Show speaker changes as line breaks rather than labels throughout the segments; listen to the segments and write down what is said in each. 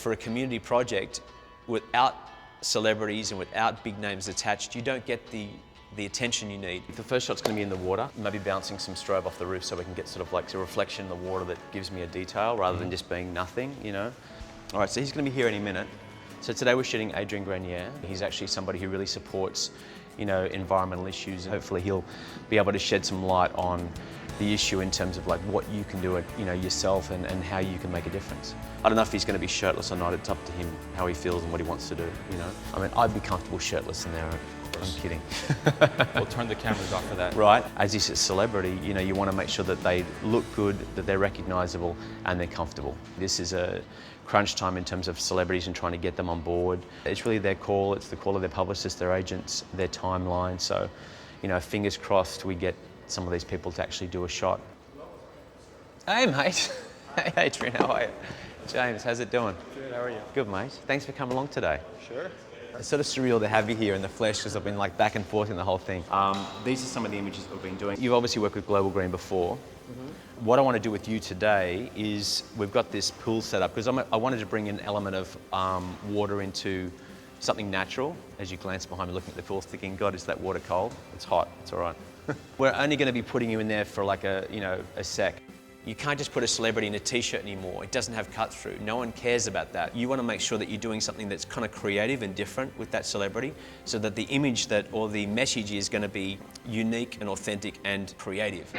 for a community project, without celebrities and without big names attached, you don't get the attention you need. The first shot's going to be in the water, maybe bouncing some strobe off the roof so we can get sort of like a reflection in the water that gives me a detail rather than just being nothing, you know. All right, so he's going to be here any minute. So today we're shooting Adrian Grenier. He's actually somebody who really supports, you know, environmental issues, and hopefully he'll be able to shed some light on the issue in terms of like what you can do it, you know, yourself and how you can make a difference. I don't know if he's going to be shirtless or not. It's up to him how he feels and what he wants to do, you know. I mean, I'd be comfortable shirtless in there. I'm kidding.
We'll turn the cameras off for that.
Right. As he's a celebrity, you know, you want to make sure that they look good, that they're recognizable and they're comfortable. This is a crunch time in terms of celebrities and trying to get them on board. It's really their call. It's the call of their publicists, their agents, their timeline. So, you know, fingers crossed we get some of these people to actually do a shot. Hey, mate. Hey, Adrian, how are you? James, how's it doing?
Good, how are you?
Good, mate. Thanks for coming along today.
Sure.
It's sort of surreal to have you here in the flesh because I've been like back and forth in the whole thing. These are some of the images we've been doing. You've obviously worked with Global Green before. Mm-hmm. What I want to do with you today is we've got this pool set up because I wanted to bring an element of water into something natural. As you glance behind me looking at the pool thinking, God, is that water cold? It's hot, it's all right. We're only going to be putting you in there for like a sec. You can't just put a celebrity in a t-shirt anymore. It doesn't have cut through. No one cares about that. You want to make sure that you're doing something that's kind of creative and different with that celebrity so that the image or the message is going to be unique and authentic and creative.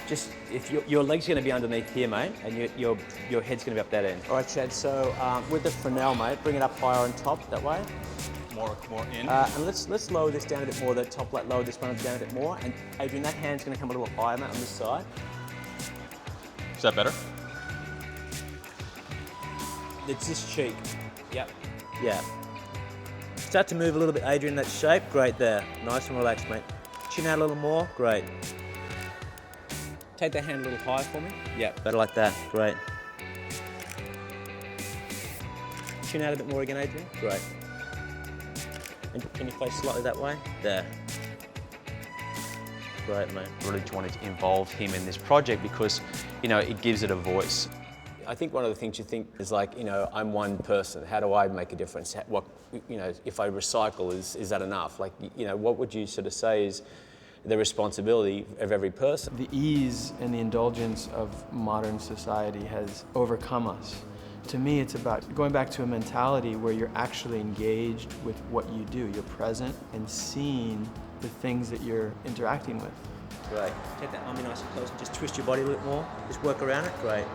Just, if your leg's going to be underneath here, mate, and your head's going to be up that end. All right, Chad, so with the Fresnel, mate, bring it up higher on top, that way.
More in.
And let's lower this down a bit more, the top light, lower this one down a bit more. And Adrian, that hand's going to come a little higher, mate, on this side.
Is that better?
It's this cheek. Yep. Yeah. Start to move a little bit, Adrian, that shape. Great there. Nice and relaxed, mate. Chin out a little more. Great. Take that hand a little higher for me. Yeah, better like that. Great. Chin out a bit more again, Adrian. Great. And can you face slightly that way? There. Great, mate. Really wanted to involve him in this project because, you know, it gives it a voice. I think one of the things you think is like, you know, I'm one person. How do I make a difference? What, you know, if I recycle, is that enough? Like, you know, what would you sort of say is the responsibility of every person?
The ease and the indulgence of modern society has overcome us. To me, it's about going back to a mentality where you're actually engaged with what you do. You're present and seeing the things that you're interacting with.
Great. Take that arm nice and close and just twist your body a little more. Just work around it. Great.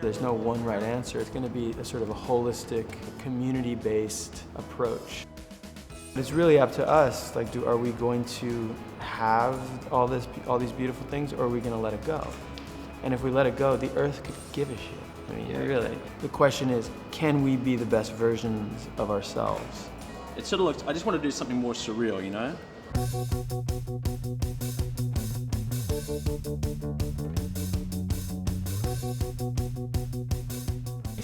There's no one right answer. It's going to be a sort of a holistic, community-based approach. It's really up to us. Like, are we going to have all these beautiful things, or are we going to let it go? And if we let it go, the earth could give a shit. I mean, really. The question is, can we be the best versions of ourselves?
It sort of looks, I just want to do something more surreal, you know?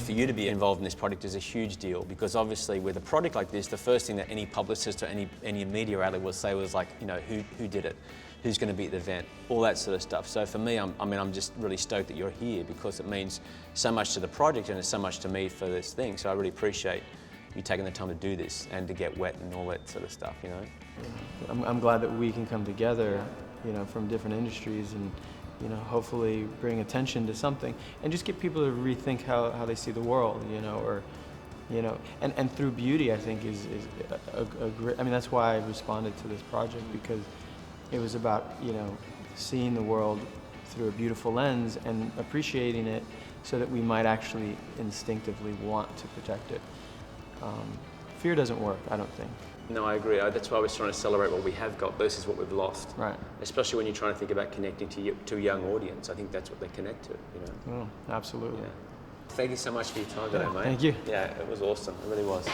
For you to be involved in this project is a huge deal because obviously with a project like this, the first thing that any publicist or any media outlet will say was like, you know, who did it? Who's going to be at the event? All that sort of stuff. So for me, I'm just really stoked that you're here because it means so much to the project and it's so much to me for this thing. So I really appreciate you taking the time to do this and to get wet and all that sort of stuff, you know?
I'm glad that we can come together, you know, from different industries and, you know, hopefully bring attention to something and just get people to rethink how they see the world, you know, or, you know, and through beauty, I think is a great, I mean, that's why I responded to this project because it was about, you know, seeing the world through a beautiful lens and appreciating it so that we might actually instinctively want to protect it. Fear doesn't work, I don't think.
No, I agree. That's why I was trying to celebrate what we have got versus what we've lost.
Right.
Especially when you're trying to think about connecting to a young audience. I think that's what they connect to, you know?
Oh, absolutely.
Yeah. Thank you so much for your time today, mate.
Thank you.
Yeah, it was awesome. It really was.